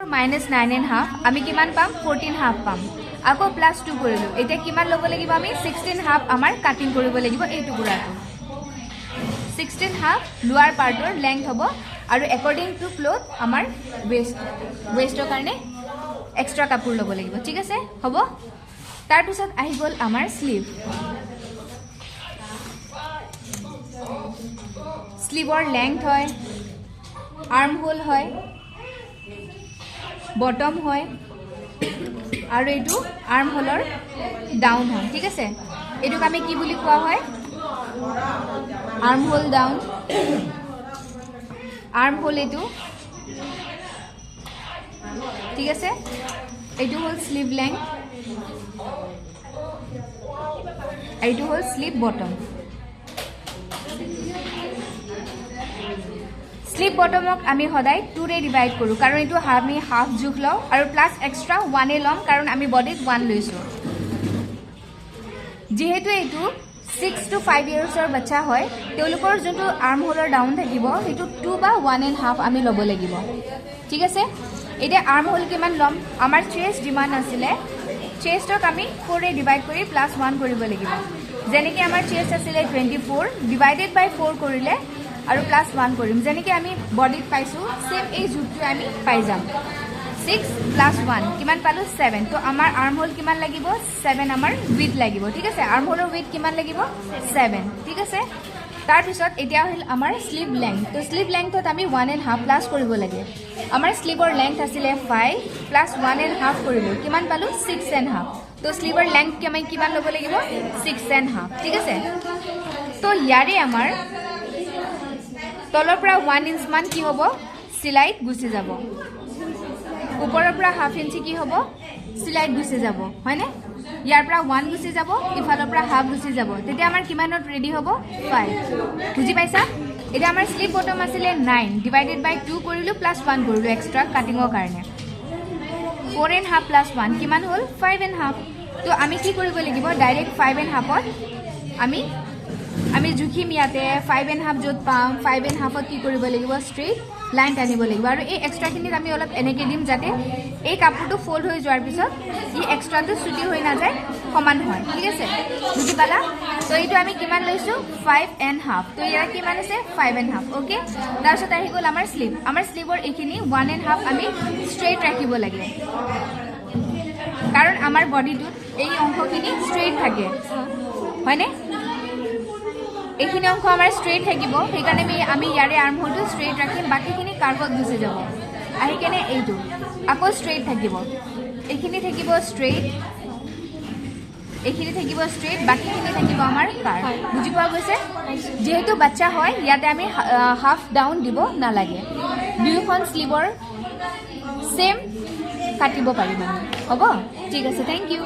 minus 9.5 আমি কিমান পাম 14.5 পাম আকৌ প্লাস 2 কৰিলো এতিয়া কিমান লব লাগিব আমি 16.5 আমাৰ কাটিং কৰিব লাগিব এই টুকুৰাটো 16.5 লোৱাৰ পাৰ্টৰ লেংথ হ'ব আৰু according to cloth আমাৰ waistৰ কাৰণে এক্সট্ৰা কাপোৰ লব লাগিব ঠিক আছে হ'ব তাৰ পিছত আহি গল আমাৰ স্লিভৰ লেংথ হয় আৰ্ম হোল হয় বটম হয় আৰু এইটো আৰ্ম হোলৰ ডাউন হয় ঠিক আছে এইটোক আমি কি বুলি কোৱা হয় arm hole down arm hole এইটো ঠিক আছে এইটো হল স্লিভ লেংথ এইটো হল স্লিভ বটম স্লিভ বটমক আমি সদায় 2 ৰে ডিভাইড কৰো কাৰণ এইটো আমি হাফ জুখ লও আৰু প্লাস এক্সট্ৰা 1 এ লম কাৰণ আমি বডিত 1 লৈছো যেহেতু এইটো 6 to 5 ইয়াৰ্ছৰ বাচ্চা হয় তেওঁলোকৰ যোনটো আৰ্ম হোলৰ ডাউন থাকিব সেইটো 2 বা 1.5 আমি লব লাগিব ঠিক আছে এতিয়া আৰ্ম হোল কিমান লম আমাৰ চেষ্ট ডিমান্ড আছিলে চেষ্টক আমি 4 ৰে ডিভাইড কৰি প্লাস 1 কৰিব লাগিব যেনেকৈ আমাৰ চেষ্ট আছিলে 24 ডিভাইডেড বাই 4 কৰিলে আৰু প্লাস 1 কৰিম যেনেকৈ আমি বডিত পাইছো সেম এই জুটটো আমি পাই যাম 6 প্লাস 1 কিমান পালো 7 তো আমাৰ আৰ্ম হোল কিমান লাগিব 7 আমাৰ উইথ লাগিব ঠিক আছে আৰ্ম হোলৰ উইথ কিমান লাগিব 7 ঠিক আছে তাৰ পিছত এতিয়া হল আমাৰ স্লিভ লেংথ তো স্লিভ লেংথত আমি 1.5 প্লাস কৰিব লাগে আমাৰ স্লিভৰ লেংথ আছিলে 5 প্লাস 1.5 কৰিব কিমান পালো 6.5 তো স্লিভৰ লেংথ কিমান লব লাগিব 6.5 ঠিক আছে তো ইয়াৰে আমাৰ তলৰ পৰা 1 ইঞ্চ মান কি হ'ব সিলাইত গুছি যাব ওপৰৰ পৰা হাফ ইঞ্চি কি হ'ব সিলাইত গুছি যাব হয়নে ইয়াৰ পৰা 1 গুছি যাব ইফালৰ পৰা হাফ গুছি যাব তেতিয়া আমাৰ কিমানত ৰেডি হ'ব 5 বুজি পাইছা এতিয়া আমাৰ স্লিভ বটম আছিলে 9 ডিভাইডেড বাই 2 কৰিলো প্লাস 1 কৰিলো এক্সট্ৰা কাটিংৰ কাৰণে 4.5 প্লাস 1 কিমান হ'ল 5.5 তো আমি কি কৰিব লাগিব ডাইৰেক্ট 5.5ত আমি জুখিম ইয়াতে 5.5 যত পাম 5.5ত কি কৰিব লাগিব ষ্ট্ৰেইট লাইন টানিব লাগিব আৰু এই এক্সট্ৰাখিনিত আমি অলপ এনেকৈ দিম যাতে এই কাপোৰটো ফোল্ড হৈ যোৱাৰ পিছত ই এক্সট্ৰাটো ছুটি হৈ নাযায় সমান হয় ঠিক আছে বুজি পালা তো এইটো আমি কিমান লৈছো 5.5 তো ইয়াৰ কিমান আছে 5.5 ওকে তাৰপিছত আহি গ'ল আমাৰ স্লিভৰ এইখিনি 1.5 আমি ষ্ট্ৰেইট ৰাখিব লাগে কাৰণ আমাৰ বডিটোত এই অংশখিনি ষ্ট্ৰেইট থাকে হয়নে এইখিনি অংশ আমাৰ ষ্ট্ৰেইট থাকিব সেইকাৰণে আমি ইয়াৰে আৰ্ম হোলটো ষ্ট্ৰেইট ৰাখিম বাকীখিনি কাৰ্ভত গুচি যাব আহি কেনে এইটো আকৌ ষ্ট্ৰেইট থাকিব এইখিনি থাকিব ষ্ট্ৰেইট বাকীখিনি থাকিব আমাৰ কাৰ্ভ বুজি পোৱা গৈছে যেহেতু বাচ্চা হয় ইয়াতে আমি হাফ ডাউন দিব নালাগে দুয়োখন স্লিভৰ সেম কাটিব পাৰিম হ'ব ঠিক আছে থেংক ইউ